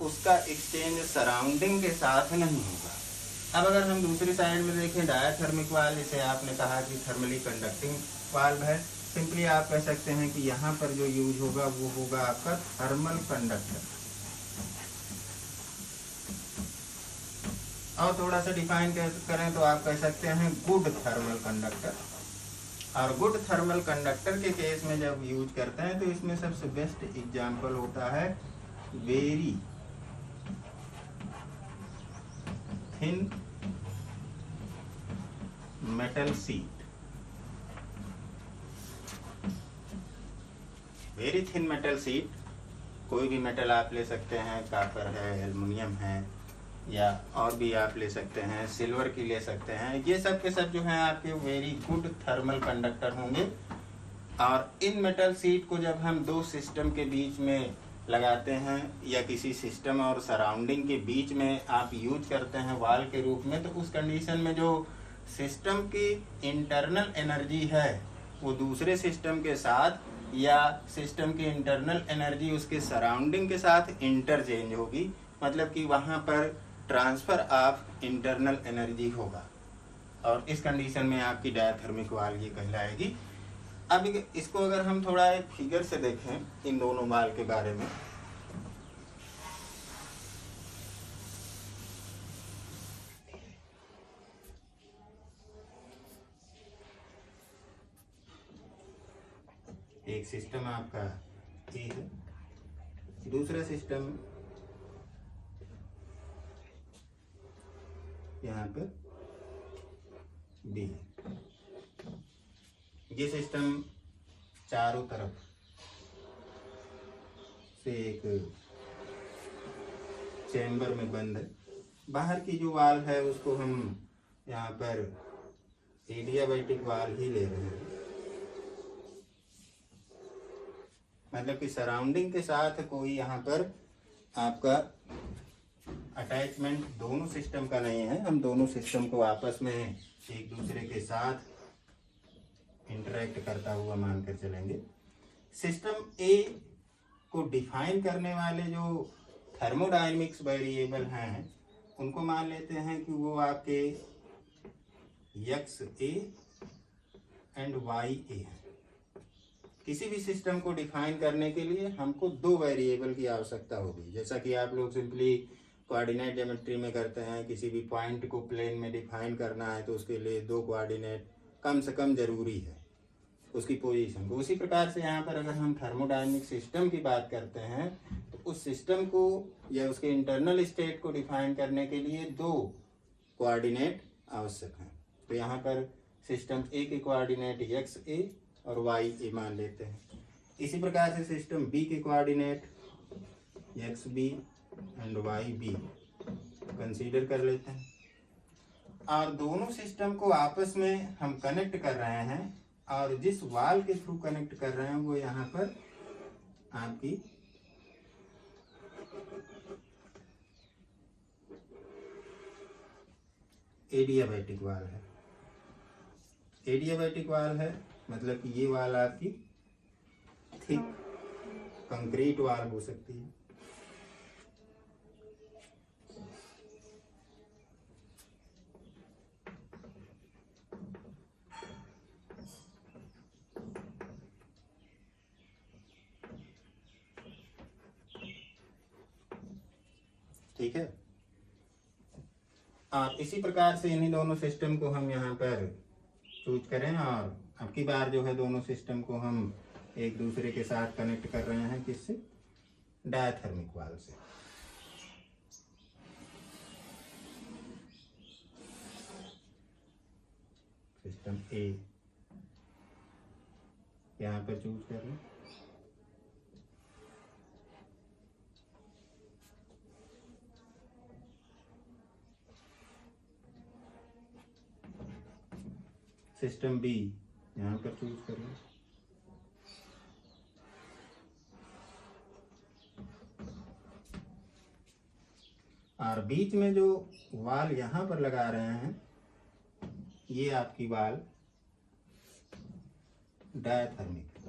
Speaker 1: उसका एक्सचेंज सराउंडिंग के साथ नहीं होगा। अब अगर हम दूसरी साइड में देखें डायथर्मिक वाल, जिसे आपने कहा कि थर्मली कंडक्टिंग वाल्व है, सिंपली आप कह सकते हैं कि यहाँ पर जो यूज होगा वो होगा आपका थर्मल कंडक्टर। और थोड़ा सा डिफाइन करें तो आप कह सकते हैं गुड थर्मल कंडक्टर। और गुड थर्मल कंडक्टर के केस में जब यूज करते हैं तो इसमें सबसे बेस्ट एग्जांपल होता है very thin metal sheet. Very thin metal sheet, कोई भी मेटल आप ले सकते हैं, कॉपर है, एल्युमिनियम है, या और भी आप ले सकते हैं, सिल्वर की ले सकते हैं। ये सब के सब जो हैं आपके वेरी गुड थर्मल कंडक्टर होंगे। और इन मेटल शीट को जब हम दो सिस्टम के बीच में लगाते हैं या किसी सिस्टम और सराउंडिंग के बीच में आप यूज करते हैं वाल के रूप में, तो उस कंडीशन में जो सिस्टम की इंटरनल एनर्जी है वो दूसरे सिस्टम के साथ या सिस्टम की इंटरनल एनर्जी उसके सराउंडिंग के साथ इंटरचेंज होगी। मतलब कि वहाँ पर ट्रांसफर ऑफ इंटरनल एनर्जी होगा, और इस कंडीशन में आपकी डायथर्मिक वाल ये कहलाएगी। अब इसको अगर हम थोड़ा एक फिगर से देखें इन दोनों वाल के बारे में, एक सिस्टम आपका ए है, दूसरा सिस्टम यहाँ पर बी है। ये सिस्टम चारों तरफ से एक चैम्बर में बंद है। बाहर की जो वाल है उसको हम यहाँ पर एडियाबैटिक वाल ही ले रहे हैं, मतलब कि सराउंडिंग के साथ कोई यहाँ पर आपका अटैचमेंट दोनों सिस्टम का नहीं है। हम दोनों सिस्टम को आपस में एक दूसरे के साथ इंटरेक्ट करता हुआ मानकर चलेंगे। सिस्टम ए को डिफाइन करने वाले जो थर्मोडायनेमिक्स वेरिएबल हैं उनको मान लेते हैं कि वो आपके एक्स ए एंड वाई ए हैं। किसी भी सिस्टम को डिफाइन करने के लिए हमको दो वेरिएबल की आवश्यकता होगी, जैसा कि आप लोग सिंपली कोऑर्डिनेट ज्योमेट्री में करते हैं। किसी भी पॉइंट को प्लेन में डिफाइन करना है तो उसके लिए दो कोऑर्डिनेट कम से कम जरूरी है उसकी पोजीशन को। उसी प्रकार से यहाँ पर अगर हम थर्मोडायनेमिक सिस्टम की बात करते हैं तो उस सिस्टम को या उसके इंटरनल स्टेट को डिफाइन करने के लिए दो कोऑर्डिनेट आवश्यक हैं। तो यहाँ पर सिस्टम ए के कोऑर्डिनेट एक्स ए और वाई ए मान लेते हैं। इसी प्रकार से सिस्टम बी के coordinate X B and Y B consider कर लेते हैं। और दोनों सिस्टम को आपस में हम कनेक्ट कर रहे हैं और जिस वाल के थ्रू कनेक्ट कर रहे हैं वो यहाँ पर आपकी एडियाबैटिक वाल है। एडियाबैटिक वाल है मतलब कि ये वाल आपकी थिक कंक्रीट वाल हो सकती है। ठीक है। और इसी प्रकार से इन्हीं दोनों सिस्टम को हम यहाँ पर चूज करें और अब की बार जो है दोनों सिस्टम को हम एक दूसरे के साथ कनेक्ट कर रहे हैं किससे, डायथर्मिक वाल से। सिस्टम ए यहाँ पर चूज कर रहे हैं, सिस्टम बी यहाँ पर चूज करें, और बीच में जो वाल यहाँ पर लगा रहे हैं ये आपकी वाल डायथर्मिक।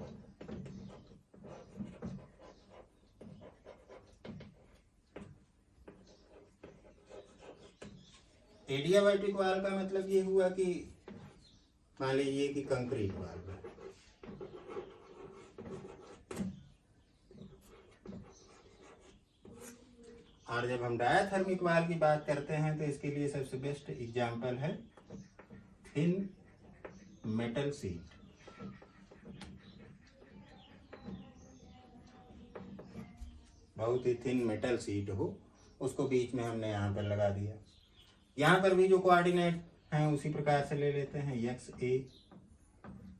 Speaker 1: एडियाबैटिक वाल का मतलब ये हुआ कि मान लीजिए कि कंक्रीट वाल है, और जब हम डायथर्मिक वाल की बात करते हैं तो इसके लिए सबसे बेस्ट एग्जांपल है थिन मेटल शीट। बहुत ही थिन मेटल शीट हो उसको बीच में हमने यहाँ पर लगा दिया। यहाँ पर भी जो कोऑर्डिनेट हैं उसी प्रकार से ले लेते हैं, एक्स ए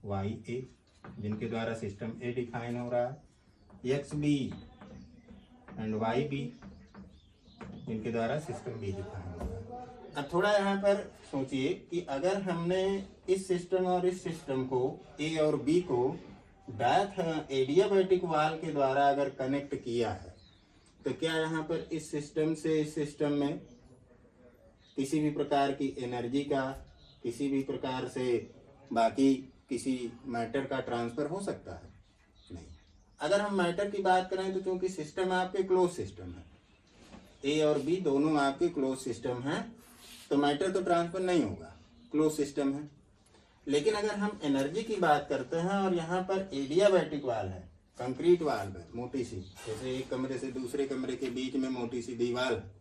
Speaker 1: वाई ए जिनके द्वारा सिस्टम ए डिफाइन हो रहा है, X B and Y B जिनके द्वारा सिस्टम बी डिफाइन हो रहा है। अब थोड़ा यहाँ पर सोचिए कि अगर हमने इस सिस्टम और इस सिस्टम को ए और बी को एडियाबैटिक वाल के द्वारा अगर कनेक्ट किया है तो क्या यहाँ पर इस सिस्टम से इस सिस्टम में किसी भी प्रकार की एनर्जी का, किसी भी प्रकार से बाकी किसी मैटर का ट्रांसफर हो सकता है? नहीं। अगर हम मैटर की बात करें तो चूंकि सिस्टम आपके क्लोज सिस्टम है, ए और बी दोनों आपके क्लोज सिस्टम हैं, तो मैटर तो ट्रांसफर नहीं होगा, क्लोज सिस्टम है। लेकिन अगर हम एनर्जी की बात करते हैं और यहाँ पर एडियाबैटिक वाल है, कंक्रीट वाल है मोटी सी, जैसे एक कमरे से दूसरे कमरे के बीच में मोटी सी दीवार है,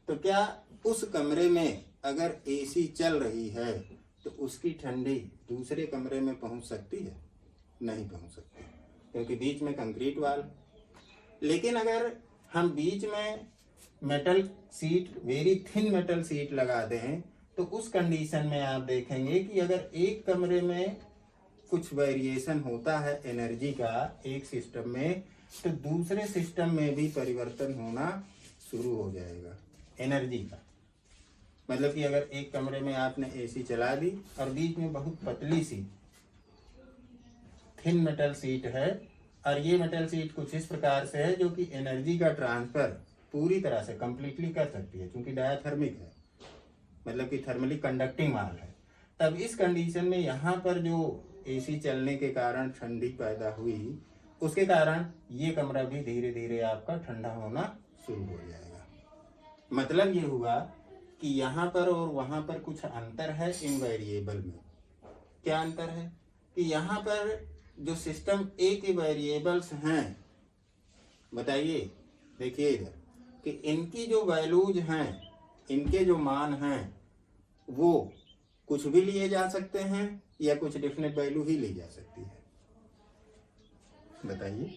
Speaker 1: तो क्या उस कमरे में अगर एसी चल रही है तो उसकी ठंडी दूसरे कमरे में पहुंच सकती है? नहीं पहुंच सकती। क्योंकि बीच में कंक्रीट वाल। लेकिन अगर हम बीच में metal seat, very thin metal seat लगा दें, तो उस कंडीशन में आप देखेंगे कि अगर एक कमरे में कुछ वेरिएशन होता है एनर्जी का एक सिस्टम में, तो दूसरे सिस्टम में भी परिवर्तन होना शुरू हो जाएगा एनर्जी का। मतलब कि अगर एक कमरे में आपने एसी चला दी और बीच में बहुत पतली सी थिन मेटल सीट है, और ये मेटल सीट कुछ इस प्रकार से है जो कि एनर्जी का ट्रांसफर पूरी तरह से कंप्लीटली कर सकती है, क्योंकि डायाथर्मिक है, मतलब कि थर्मली कंडक्टिंग माल है। तब इस कंडीशन में यहाँ पर जो एसी चलने के कारण ठंडी पैदा हुई, उसके कारण ये कमरा भी धीरे धीरे आपका ठंडा होना शुरू हो जाएगा। मतलब ये हुआ कि यहाँ पर और वहाँ पर कुछ अंतर है इन वेरिएबल में। क्या अंतर है कि यहाँ पर जो सिस्टम ए के वेरिएबल्स हैं, बताइए, देखिए इधर कि इनकी जो वैल्यूज हैं, इनके जो मान हैं, वो कुछ भी लिए जा सकते हैं या कुछ डेफिनेट वैल्यू ही ली जा सकती है। बताइए,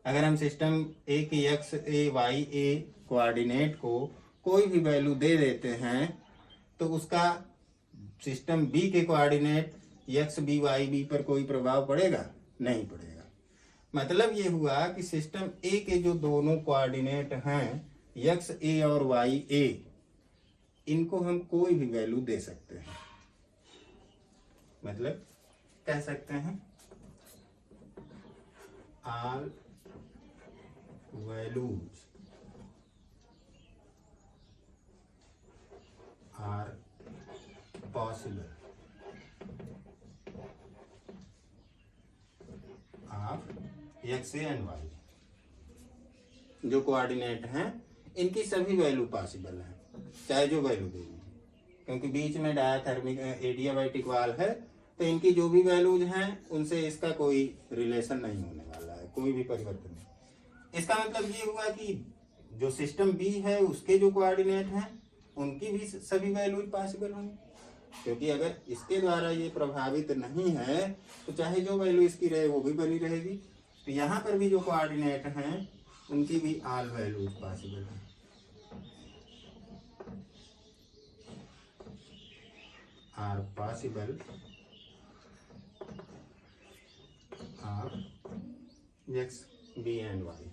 Speaker 1: अगर हम सिस्टम ए की X A Y A coordinate को कोई भी वैल्यू दे देते हैं, तो उसका सिस्टम बी के coordinate X B Y B पर कोई प्रभाव पड़ेगा? नहीं पड़ेगा। मतलब ये हुआ कि सिस्टम ए के जो दोनों कोऑर्डिनेट हैं एक्स ए और वाई ए, इनको हम कोई भी वैल्यू दे सकते हैं। मतलब कह सकते हैं all values are possible of X and Y. जो कोऑर्डिनेट हैं इनकी सभी वैल्यू पॉसिबल है, चाहे जो वैल्यू देनी है, क्योंकि बीच में डायाथर्मिक एडियाबैटिक वाल है, तो इनकी जो भी वैल्यूज हैं उनसे इसका कोई रिलेशन नहीं होने वाला है, कोई भी परिवर्तन नहीं। इसका मतलब ये हुआ कि जो सिस्टम बी है उसके जो कोऑर्डिनेट हैं उनकी भी सभी वैल्यूज पॉसिबल होंगी, क्योंकि अगर इसके द्वारा ये प्रभावित नहीं है तो चाहे जो वैल्यू इसकी रहे वो भी बनी रहेगी। तो यहाँ पर भी जो कोऑर्डिनेट हैं उनकी भी ऑल वैल्यूज पॉसिबल है। Are possible of X B and Y.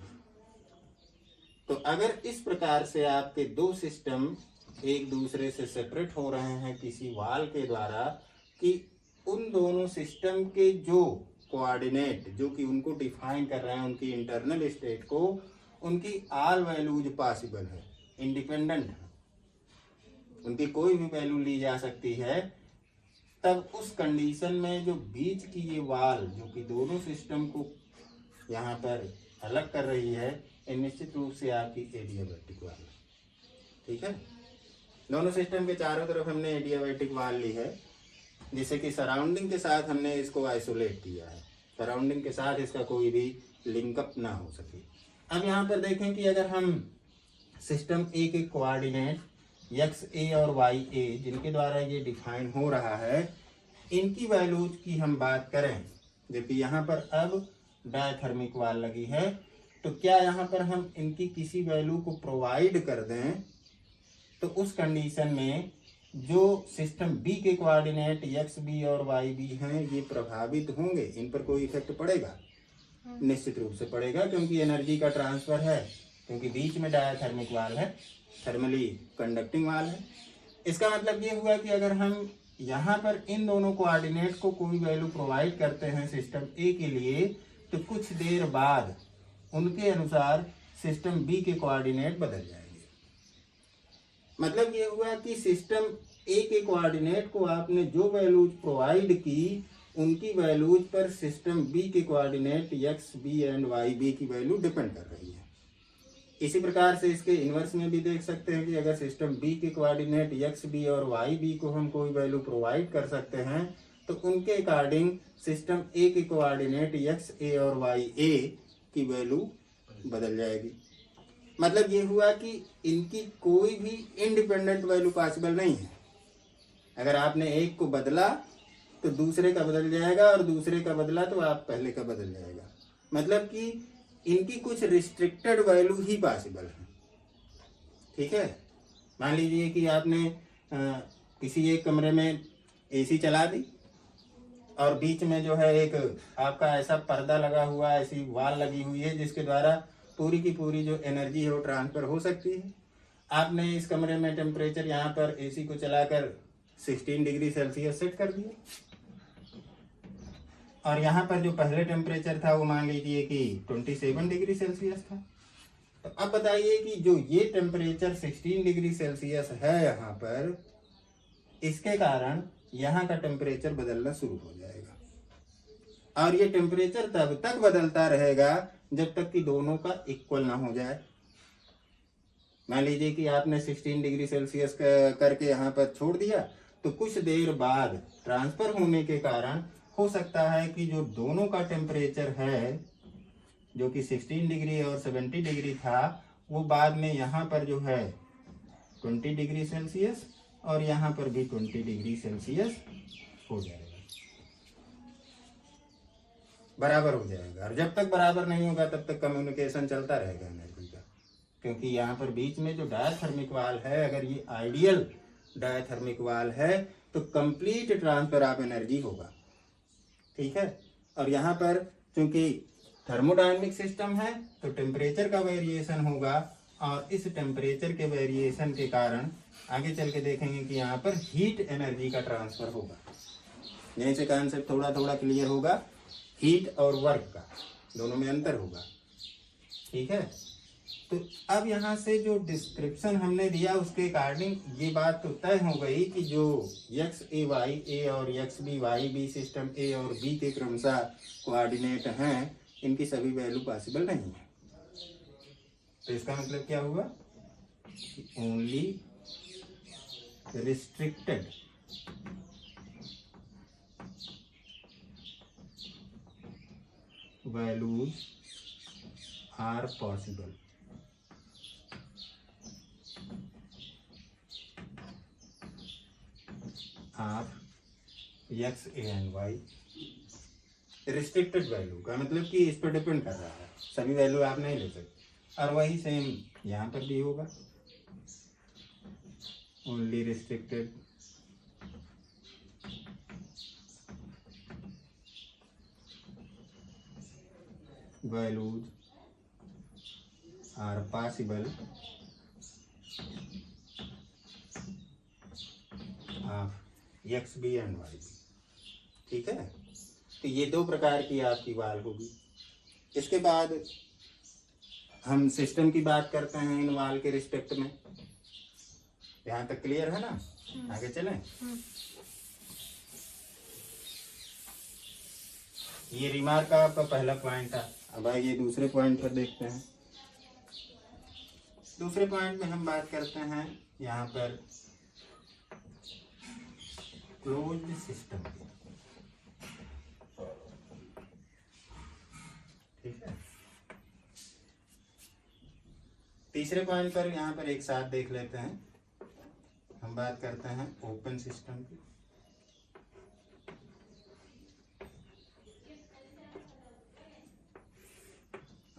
Speaker 1: तो अगर इस प्रकार से आपके दो सिस्टम एक दूसरे से सेपरेट हो रहे हैं किसी वाल के द्वारा, कि उन दोनों सिस्टम के जो कोऑर्डिनेट जो कि उनको डिफाइन कर रहे हैं उनकी इंटरनल स्टेट को, उनकी ऑल वैल्यूज पॉसिबल है, इंडिपेंडेंट है, उनकी कोई भी वैल्यू ली जा सकती है, तब उस कंडीशन में जो बीच की ये वाल जो कि दोनों सिस्टम को यहाँ पर अलग कर रही है, ये निश्चित रूप से आपकी एडियाबैटिक वाल है। ठीक है, दोनों सिस्टम के चारों तरफ हमने एडियाबैटिक वाल ली है, जिससे कि सराउंडिंग के साथ हमने इसको आइसोलेट किया है, सराउंडिंग के साथ इसका कोई भी लिंकअप ना हो सके। अब यहाँ पर देखें कि अगर हम सिस्टम ए के कोऑर्डिनेट एक्स ए और वाई ए जिनके द्वारा ये डिफाइन हो रहा है, इनकी वैल्यूज की हम बात करें, जबकि यहाँ पर अब डायथर्मिक वाल लगी है, तो क्या यहाँ पर हम इनकी किसी वैल्यू को प्रोवाइड कर दें, तो उस कंडीशन में जो सिस्टम बी के कोऑर्डिनेट एक्स बी और वाई बी हैं ये प्रभावित होंगे, इन पर कोई इफेक्ट पड़ेगा? निश्चित रूप से पड़ेगा, क्योंकि एनर्जी का ट्रांसफर है, क्योंकि बीच में डायाथर्मिक वाल है, थर्मली कंडक्टिंग वाल है। इसका मतलब ये हुआ कि अगर हम यहाँ पर इन दोनों कोऑर्डिनेट को कोई वैल्यू प्रोवाइड करते हैं सिस्टम ए के लिए, तो कुछ देर बाद उनके अनुसार सिस्टम बी के कोऑर्डिनेट बदल जाएंगे। मतलब ये हुआ कि सिस्टम ए के कोऑर्डिनेट को आपने जो वैल्यूज प्रोवाइड की, उनकी वैल्यूज पर सिस्टम बी के coordinate X B and Y B की वैल्यू डिपेंड कर रही है। इसी प्रकार से इसके इन्वर्स में भी देख सकते हैं कि अगर सिस्टम बी के कोऑर्डिनेट एक्स बी और वाई बी को हम कोई वैल्यू प्रोवाइड कर सकते हैं, तो उनके अकॉर्डिंग सिस्टम ए के कोऑर्डिनेट एक्स ए और वाई ए की वैल्यू बदल जाएगी। मतलब ये हुआ कि इनकी कोई भी इंडिपेंडेंट वैल्यू पॉसिबल नहीं है। अगर आपने एक को बदला तो दूसरे का बदल जाएगा, और दूसरे का बदला तो आप पहले का बदल जाएगा। मतलब कि इनकी कुछ रिस्ट्रिक्टेड वैल्यू ही पॉसिबल है। ठीक है, मान लीजिए कि आपने किसी एक कमरे में एसी चला दी, और बीच में जो है एक आपका ऐसा पर्दा लगा हुआ है, ऐसी वॉल लगी हुई है जिसके द्वारा पूरी की पूरी जो एनर्जी है वो ट्रांसफर हो सकती है। आपने इस कमरे में टेम्परेचर यहाँ पर एसी को चलाकर 16 डिग्री सेल्सियस सेट कर दिया, और यहाँ पर जो पहले टेम्परेचर था वो मान लीजिए कि 27 डिग्री सेल्सियस था। तो अब बताइए कि जो ये टेम्परेचर 16 डिग्री सेल्सियस है यहाँ पर, इसके कारण यहाँ का टेम्परेचर बदलना शुरू हो जाएगा, और ये टेम्परेचर तब तक बदलता रहेगा जब तक कि दोनों का इक्वल ना हो जाए। मान लीजिए कि आपने 16 डिग्री सेल्सियस करके यहाँ पर छोड़ दिया, तो कुछ देर बाद ट्रांसफर होने के कारण हो सकता है कि जो दोनों का टेम्परेचर है, जो कि 16 डिग्री और 70 डिग्री था, वो बाद में यहाँ पर जो है 20 डिग्री सेल्सियस और यहाँ पर भी 20 डिग्री सेल्सियस हो जाएगा, बराबर हो जाएगा। और जब तक बराबर नहीं होगा तब तक कम्युनिकेशन चलता रहेगा एनर्जी का, क्योंकि यहाँ पर बीच में जो डायथर्मिक वाल है, अगर ये आइडियल डायथर्मिक वाल है तो कंप्लीट ट्रांसफर ऑफ एनर्जी होगा। ठीक है, और यहाँ पर चूंकि थर्मोडायनेमिक सिस्टम है तो टेम्परेचर का वेरिएशन होगा, और इस टेम्परेचर के वेरिएशन के कारण आगे चल के देखेंगे कि यहाँ पर हीट एनर्जी का ट्रांसफर होगा। यहीं से कॉन्सेप्ट थोड़ा थोड़ा क्लियर होगा, हीट और वर्क का दोनों में अंतर होगा। ठीक है, तो अब यहाँ से जो डिस्क्रिप्शन हमने दिया उसके अकॉर्डिंग ये बात तो तय हो गई कि जो एक्स ए वाई ए और X B Y B system A और बी के क्रमशः कोऑर्डिनेट हैं, इनकी सभी वैल्यू पॉसिबल नहीं है। तो इसका मतलब क्या हुआ कि only restricted values are possible of x a and y। Restricted value का मतलब कि इस पर डिपेंड कर रहा है, सभी वैल्यू आप नहीं ले सकते। और वही सेम यहाँ पर भी होगा, only restricted values are possible of X B and Y. ठीक है, तो ये दो प्रकार की आपकी वाल होगी। इसके बाद हम सिस्टम की बात करते हैं इन वाल के रिस्पेक्ट में। यहाँ तक क्लियर है ना? आगे चलें। ये रिमार्क का आपका पहला पॉइंट था। अब आइए दूसरे पॉइंट पर देखते हैं। दूसरे पॉइंट में हम बात करते हैं यहाँ पर क्लोज्ड सिस्टम की। ठीक है, तीसरे पॉइंट पर यहाँ पर एक साथ देख लेते हैं। हम बात करते हैं ओपन सिस्टम की।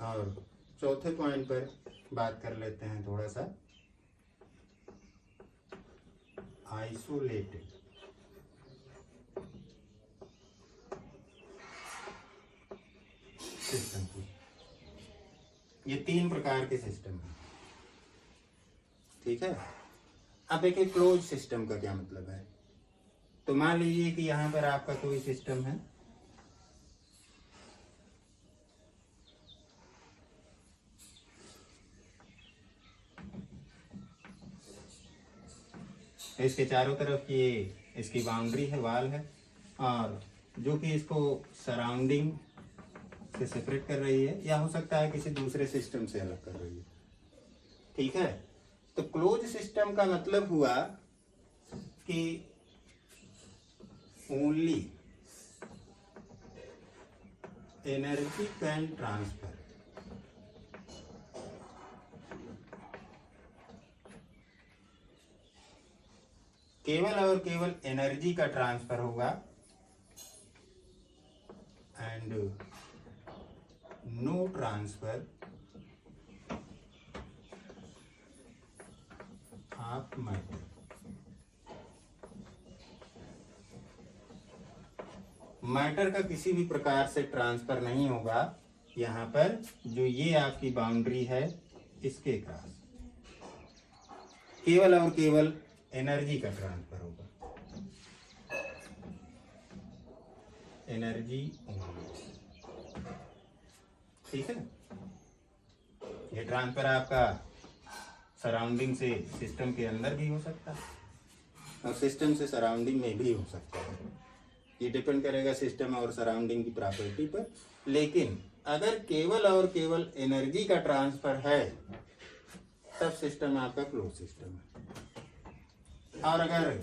Speaker 1: और चौथे पॉइंट पर बात कर लेते हैं थोड़ा सा आइसोलेटेड सिस्टम की। ये तीन प्रकार के सिस्टम हैं। ठीक है, अब देखिए क्लोज सिस्टम का क्या मतलब है। तो मान लीजिए कि यहाँ पर आपका कोई सिस्टम है, इसके चारों तरफ ये इसकी बाउंड्री है, वाल है, और जो कि इसको सराउंडिंग से सेपरेट कर रही है, या हो सकता है किसी दूसरे सिस्टम से अलग कर रही है। ठीक है, तो क्लोज सिस्टम का मतलब हुआ कि ओनली एनर्जी कैन ट्रांसफर, केवल और केवल एनर्जी का ट्रांसफर होगा and no transfer of matter. Matter का किसी भी प्रकार से ट्रांसफर नहीं होगा यहाँ पर, जो ये आपकी बाउंड्री है इसके क्रॉस, केवल और केवल एनर्जी का ट्रांसफर होगा, एनर्जी ओनली। ठीक है, ये ट्रांसफर आपका सराउंडिंग से सिस्टम के अंदर भी हो सकता है और सिस्टम से सराउंडिंग में भी हो सकता है। ये डिपेंड करेगा सिस्टम और सराउंडिंग की प्रॉपर्टी पर। लेकिन अगर केवल और केवल एनर्जी का ट्रांसफर है तब सिस्टम आपका क्लोज सिस्टम है। और अगर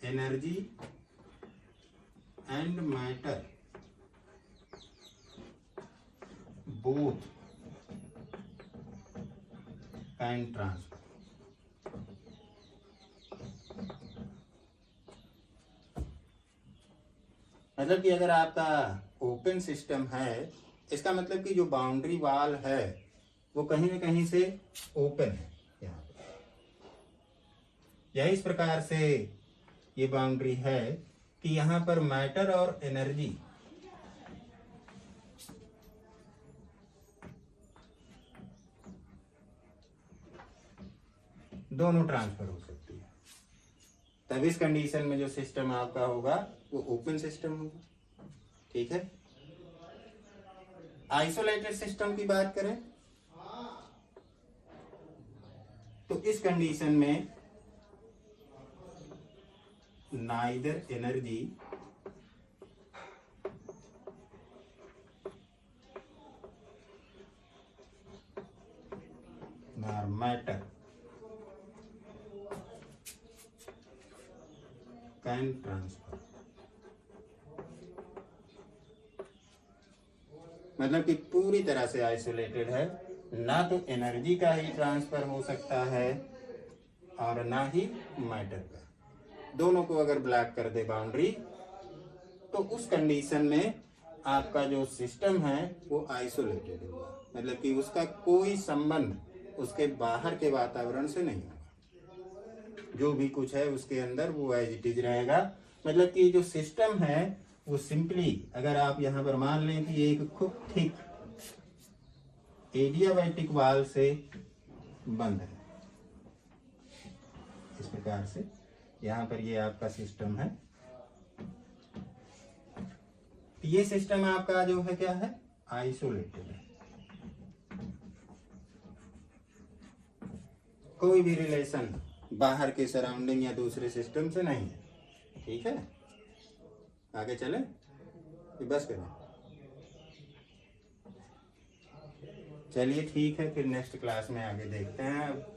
Speaker 1: energy and matter both can transfer, मतलब कि अगर आपका ओपन सिस्टम है, इसका मतलब कि जो बाउंड्री वाल है वो कहीं न कहीं से ओपन है यहाँ पर, या इस प्रकार से ये बाउंड्री है कि यहाँ पर मैटर और एनर्जी दोनों ट्रांसफर हो सकती है। तब इस कंडीशन में जो सिस्टम आपका होगा वो ओपन सिस्टम होगा। ठीक है, आइसोलेटेड सिस्टम की बात करें तो इस कंडीशन में neither energy nor matter can transfer, मतलब कि पूरी तरह से आइसोलेटेड है, ना तो एनर्जी का ही ट्रांसफर हो सकता है और ना ही मैटर का। दोनों को अगर ब्लॉक कर दे बाउंड्री तो उस कंडीशन में आपका जो सिस्टम है वो आइसोलेटेड होगा, मतलब कि उसका कोई संबंध उसके बाहर के वातावरण से नहीं होगा। जो भी कुछ है उसके अंदर वो एज इट इज रहेगा। मतलब कि जो सिस्टम है वो सिंपली, अगर आप यहाँ पर मान लें कि एक खूब थिक एडियाबैटिक वाल से बंद है, इस प्रकार से यहाँ पर ये आपका सिस्टम है। ये सिस्टम आपका जो है क्या है, आइसोलेटेड है, कोई भी रिलेशन बाहर के सराउंडिंग या दूसरे सिस्टम से नहीं है। ठीक है, आगे चले, बस करें। चलिए ठीक है, फिर नेक्स्ट क्लास में आगे देखते हैं।